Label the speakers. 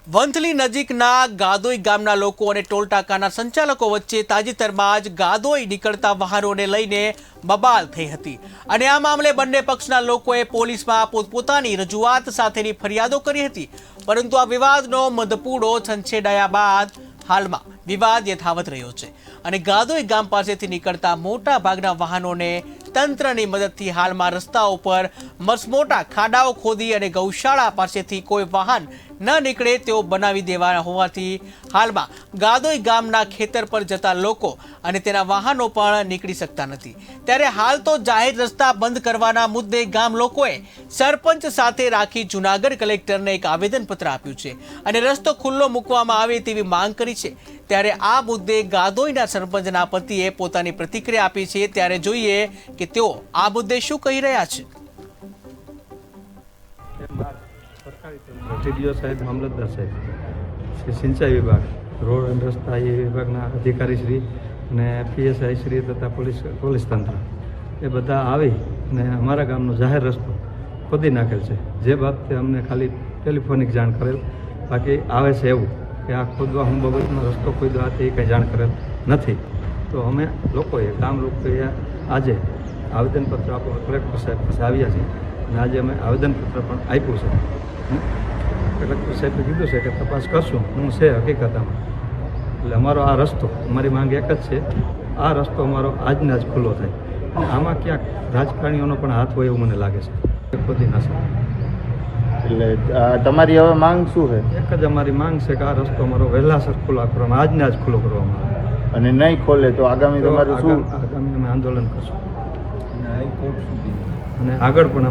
Speaker 1: વંથલી નજીકના ગાદોઈ ગામના લોકો અને ટોલટાકાના સંચાલકો વચ્ચે તાજેતરમાં જ ગાદોઈ નીકળતા વાહનોને લઈને બબાલ થઈ હતી અને આ મામલે બંને પક્ષના લોકોએ પોલીસમાં પોતપોતાની રજૂઆત સાથેની ફરિયાદો કરી હતી, પરંતુ આ વિવાદનો મધપૂડો છંછેડાયા બાદ હાલમાં વિવાદ યથાવત રહ્યો છે અને ગાદોઈ ગામ પાસેથી નીકળતા મોટા ભાગના વાહનોને તંત્રની મદદથી હાલમાં રસ્તાઓ પર મસમોટા ખાડાઓ ખોદી અને ગૌશાળા પાસેથી કોઈ વાહન ન નીકળે તેઓ બનાવી દેવાના હોવાથી હાલમાં ગાદોઈ ગામના ખેતર પર જતા લોકો અને તેના વાહનો પણ નીકળી શકતા નથી। ત્યારે હાલ તો જાહેર રસ્તા બંધ કરવાના મુદ્દે ગામ લોકોએ સરપંચ સાથે રાખી જૂનાગઢ કલેક્ટરને એક આવેદનપત્ર આપ્યું છે અને રસ્તો ખુલ્લો મૂકવામાં આવે તેવી માંગ કરી છે। ત્યારે આ મુદ્દે ગાદોઈના સરપંચના પતિએ પોતાની પ્રતિક્રિયા આપી છે, ત્યારે જોઈએ કે તેઓ આ મુદ્દે શું કહી રહ્યા છે।
Speaker 2: ટીડીઓ સાહેબ, મામલતદાર સાહેબ, સિંચાઈ વિભાગ, રોડ અને રસ્તા એ વિભાગના અધિકારી શ્રી અને પીએસઆઈ શ્રી તથા પોલીસ તંત્ર એ બધા આવી અને અમારા ગામનો જાહેર રસ્તો ખોદી નાખેલ છે, જે બાબતે અમને ખાલી ટેલિફોનિક જાણ કરેલ, બાકી આવે છે એવું કે આ ખોદવા હું બાબતનો રસ્તો ખોદવા તે કંઈ જાણ કરેલ નથી। તો અમે ગામ લોકોએ આજે આવેદનપત્ર આપવા કલેક્ટર સાહેબ પાસે આવ્યા છીએ અને આજે અમે આવેદનપત્ર પણ આપ્યું છે। કલેક્ટર સાહેબે કીધું છે કે તપાસ કરશું હું છે હકીકતમાં, એટલે અમારો આ રસ્તો, અમારી માંગ એક જ છે, આ રસ્તો અમારો આજના જ ખુલ્લો થાય અને આમાં ક્યાંક રાજકારણીઓનો પણ હાથ હોય એવું મને લાગે છે, ખોદી ના શકે।
Speaker 3: એટલે તમારી હવે માંગ શું છે?
Speaker 2: એક જ અમારી માંગ છે કે આ રસ્તો અમારો વહેલાસર ખુલ્લો કરવામાં, આજના જ ખુલ્લો કરવામાં આવે
Speaker 3: અને નહીં ખોલે તો આગામી તમારું શું?
Speaker 2: આગામી અમે આંદોલન કરશું અને આગળ પણ